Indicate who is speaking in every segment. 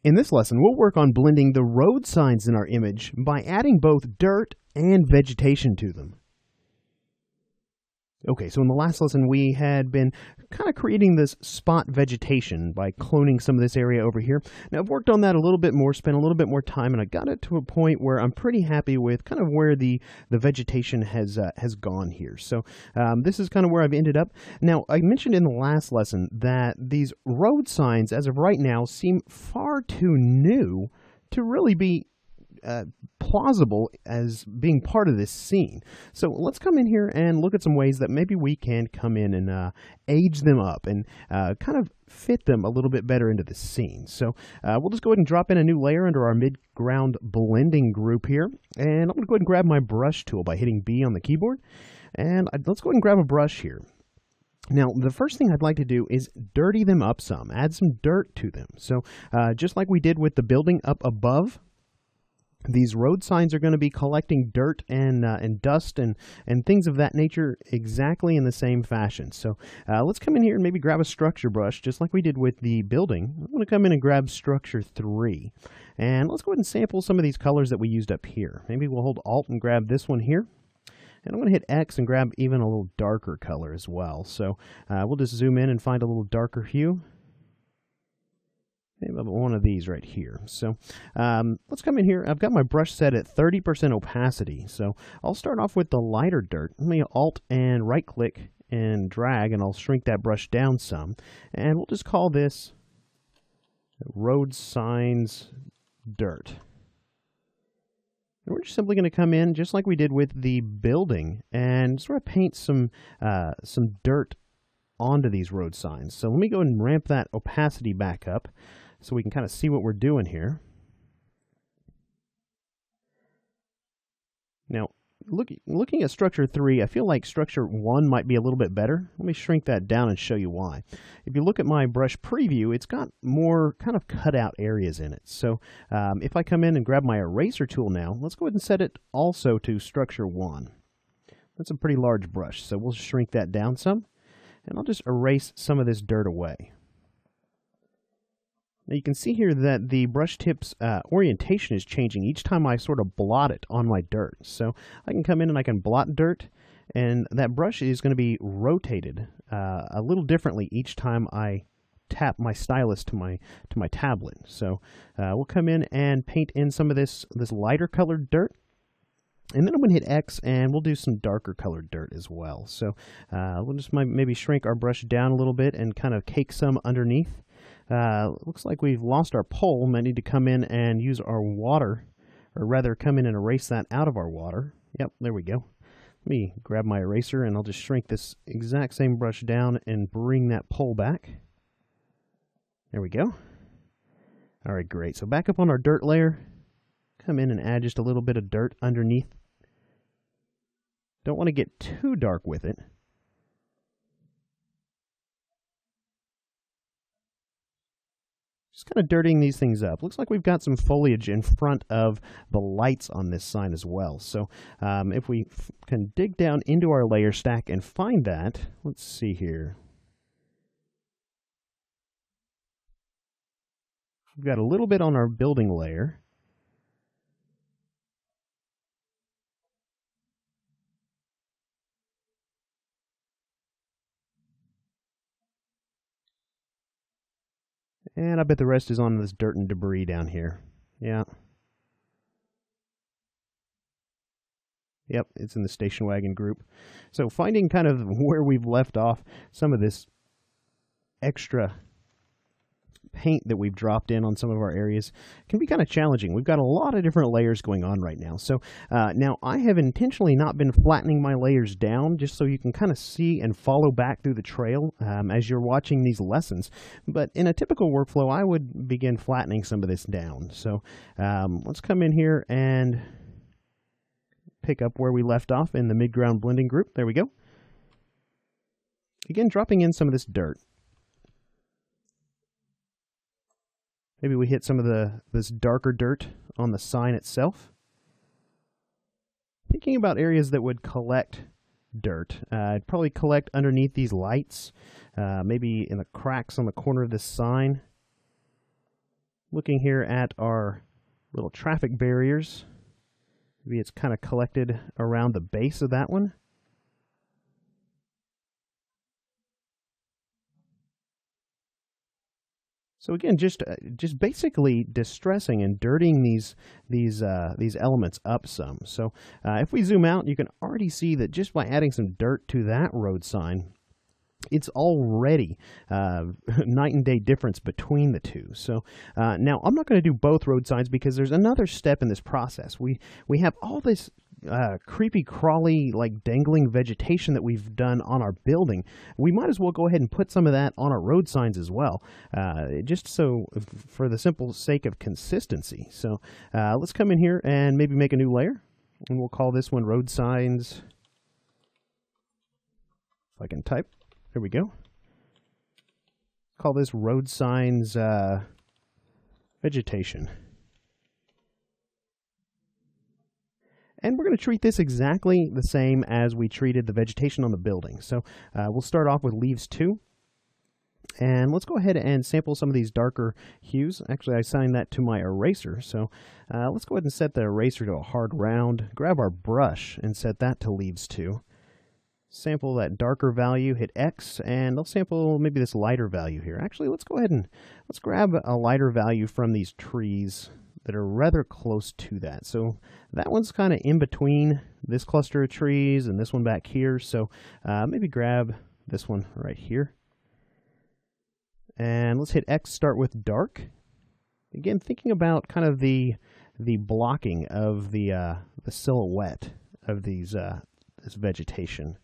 Speaker 1: In this lesson, we'll work on blending the road signs in our image by adding both dirt and vegetation to them. Okay, so in the last lesson, we had been kind of creating this spot vegetation by cloning some of this area over here. Now, I've worked on that a little bit more, spent a little bit more time, and I got it to a point where I'm pretty happy with kind of where the vegetation has gone here. So this is kind of where I've ended up. Now, I mentioned in the last lesson that these road signs, as of right now, seem far too new to really be plausible as being part of this scene. So let's come in here and look at some ways that maybe we can come in and age them up and kind of fit them a little bit better into the scene. So we'll just go ahead and drop in a new layer under our mid-ground blending group here. And I'm going to go ahead and grab my brush tool by hitting B on the keyboard. And let's go ahead and grab a brush here. Now, the first thing I'd like to do is dirty them up some, add some dirt to them. So just like we did with the building up above, these road signs are going to be collecting dirt and dust and things of that nature exactly in the same fashion. So let's come in here and maybe grab a structure brush, just like we did with the building. I'm going to come in and grab structure 3. And let's go ahead and sample some of these colors that we used up here. Maybe we'll hold Alt and grab this one here. And I'm going to hit X and grab even a little darker color as well. So we'll just zoom in and find a little darker hue. Maybe one of these right here. So let's come in here. I've got my brush set at 30% opacity. So I'll start off with the lighter dirt. Let me Alt and right click and drag, and I'll shrink that brush down some. And we'll just call this road signs dirt. And we're just simply going to come in just like we did with the building and sort of paint some dirt onto these road signs. So let me go and ramp that opacity back up so we can kind of see what we're doing here. Now, looking at structure 3, I feel like structure 1 might be a little bit better. Let me shrink that down and show you why. If you look at my brush preview, it's got more kind of cutout areas in it. So if I come in and grab my eraser tool now, let's go ahead and set it also to structure 1. That's a pretty large brush, so we'll shrink that down some. And I'll just erase some of this dirt away. Now you can see here that the brush tip's orientation is changing each time I sort of blot it on my dirt. So I can come in and I can blot dirt, and that brush is going to be rotated a little differently each time I tap my stylus to my tablet. So we'll come in and paint in some of this lighter colored dirt. And then I'm going to hit X, and we'll do some darker colored dirt as well. So we'll just maybe shrink our brush down a little bit and kind of cake some underneath. Looks like we've lost our pole. Might need to come in and use our water, or rather come in and erase that out of our water. Yep, there we go. Let me grab my eraser, and I'll just shrink this exact same brush down and bring that pole back. There we go. All right, great. So back up on our dirt layer. Come in and add just a little bit of dirt underneath. Don't want to get too dark with it. Just kind of dirtying these things up. Looks like we've got some foliage in front of the lights on this sign as well. So if we can dig down into our layer stack and find that, let's see here. We've got a little bit on our building layer. And I bet the rest is on this dirt and debris down here. Yeah. Yep, it's in the station wagon group. So finding kind of where we've left off, some of this extra paint that we've dropped in on some of our areas can be kind of challenging. We've got a lot of different layers going on right now. So now I have intentionally not been flattening my layers down just so you can kind of see and follow back through the trail as you're watching these lessons. But in a typical workflow, I would begin flattening some of this down. So let's come in here and pick up where we left off in the mid-ground blending group. There we go. Again, dropping in some of this dirt. Maybe we hit some of this darker dirt on the sign itself. Thinking about areas that would collect dirt. I'd probably collect underneath these lights, maybe in the cracks on the corner of this sign. Looking here at our little traffic barriers, maybe it's kind of collected around the base of that one. So again, just basically distressing and dirtying these elements up some. So if we zoom out, you can already see that just by adding some dirt to that road sign, it's already night and day difference between the two. So now I'm not going to do both road signs because there's another step in this process. We have all this creepy crawly, like dangling vegetation that we've done on our building. We might as well go ahead and put some of that on our road signs as well, just so for the simple sake of consistency. So let's come in here and maybe make a new layer, and we'll call this one road signs. If I can type. There we go. Call this road signs vegetation. And we're going to treat this exactly the same as we treated the vegetation on the building. So we'll start off with leaves 2. And let's go ahead and sample some of these darker hues. Actually, I assigned that to my eraser. So let's go ahead and set the eraser to a hard round. Grab our brush and set that to leaves 2. Sample that darker value, hit X, and I'll sample maybe this lighter value here. Actually, let's go ahead and let's grab a lighter value from these trees that are rather close to that. So that one's kind of in between this cluster of trees and this one back here. So maybe grab this one right here. And let's hit X, start with dark. Again, thinking about kind of the blocking of the silhouette of these this vegetation.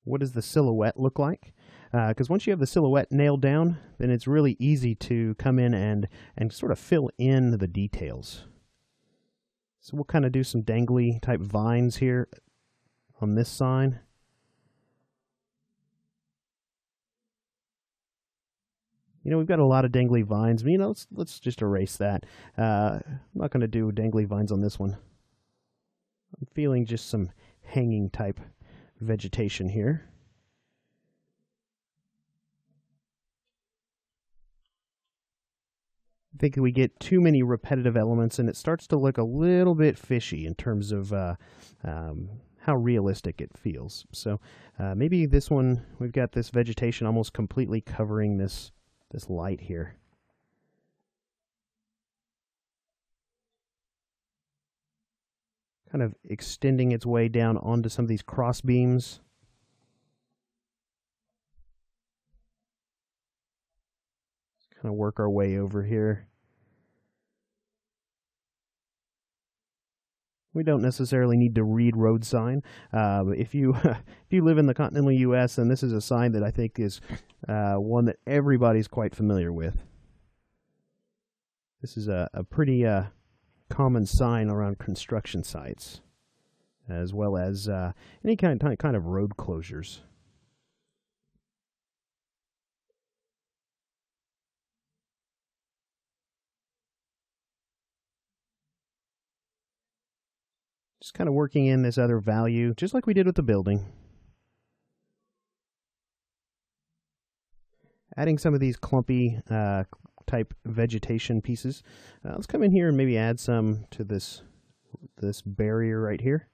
Speaker 1: What does the silhouette look like? Because once you have the silhouette nailed down, then it's really easy to come in and sort of fill in the details. So we'll kind of do some dangly type vines here on this sign. You know, we've got a lot of dangly vines. You know, let's just erase that. I'm not going to do dangly vines on this one. I'm feeling just some hanging type vegetation here. I think we get too many repetitive elements and it starts to look a little bit fishy in terms of how realistic it feels. So maybe this one, we've got this vegetation almost completely covering this light here. Kind of extending its way down onto some of these cross beams. Let's kind of work our way over here. We don't necessarily need to read road sign. If you live in the continental U.S., then this is a sign that I think is one that everybody's quite familiar with. This is a pretty common sign around construction sites, as well as any kind of road closures. Just kind of working in this other value, just like we did with the building. Adding some of these clumpy type vegetation pieces. Let's come in here and maybe add some to this barrier right here.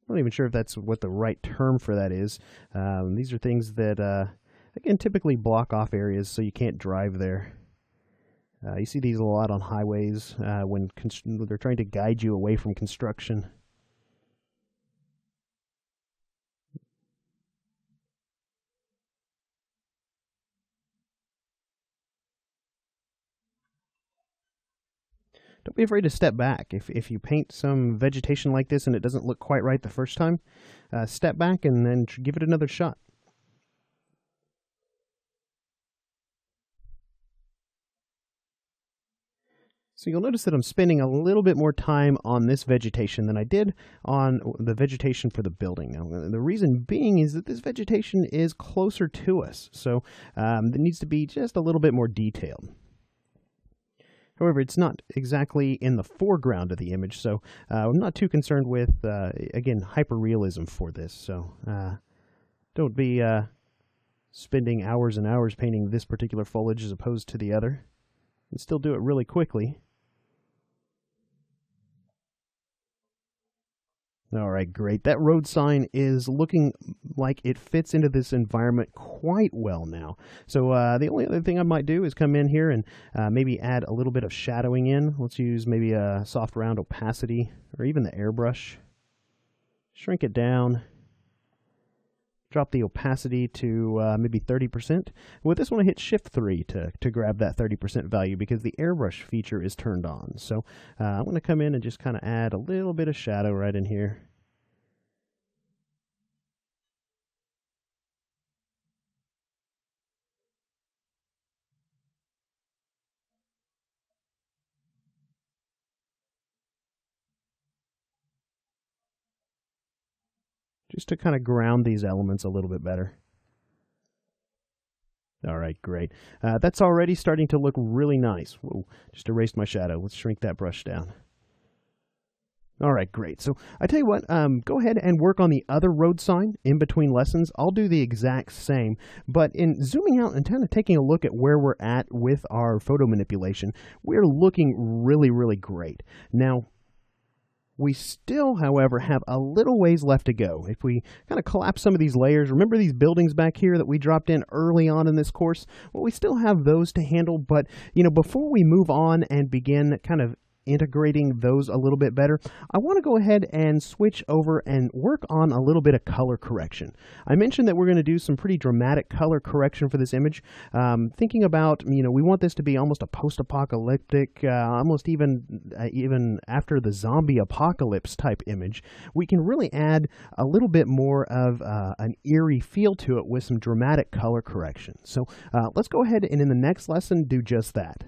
Speaker 1: I'm not even sure if that's what the right term for that is. These are things that, again, typically block off areas so you can't drive there. You see these a lot on highways when they're trying to guide you away from construction. Don't be afraid to step back. If you paint some vegetation like this and it doesn't look quite right the first time, step back and then give it another shot. So you'll notice that I'm spending a little bit more time on this vegetation than I did on the vegetation for the building. Now, the reason being is that this vegetation is closer to us, so it needs to be just a little bit more detailed. However, it's not exactly in the foreground of the image, so I'm not too concerned with, again, hyperrealism for this. So don't be spending hours and hours painting this particular foliage as opposed to the other, and still do it really quickly. All right, great. That road sign is looking like it fits into this environment quite well now. So the only other thing I might do is come in here and maybe add a little bit of shadowing in. Let's use maybe a soft round opacity or even the airbrush. Shrink it down. Drop the opacity to maybe 30%. With this one, I hit Shift 3 to grab that 30% value because the airbrush feature is turned on. So I'm going to come in and just kind of add a little bit of shadow right in here. Just to kind of ground these elements a little bit better. All right, great. That's already starting to look really nice. Whoa, just erased my shadow. Let's shrink that brush down. All right, great. So I tell you what, go ahead and work on the other road sign in between lessons. I'll do the exact same, but in zooming out and kind of taking a look at where we're at with our photo manipulation, we're looking really, really great. Now, we still, however, have a little ways left to go. If we kind of collapse some of these layers, remember these buildings back here that we dropped in early on in this course? Well, we still have those to handle, but before we move on and begin kind of integrating those a little bit better, I want to go ahead and switch over and work on a little bit of color correction. I mentioned that we're going to do some pretty dramatic color correction for this image. Thinking about, we want this to be almost a post-apocalyptic, almost even after the zombie apocalypse type image. We can really add a little bit more of an eerie feel to it with some dramatic color correction. So let's go ahead and in the next lesson do just that.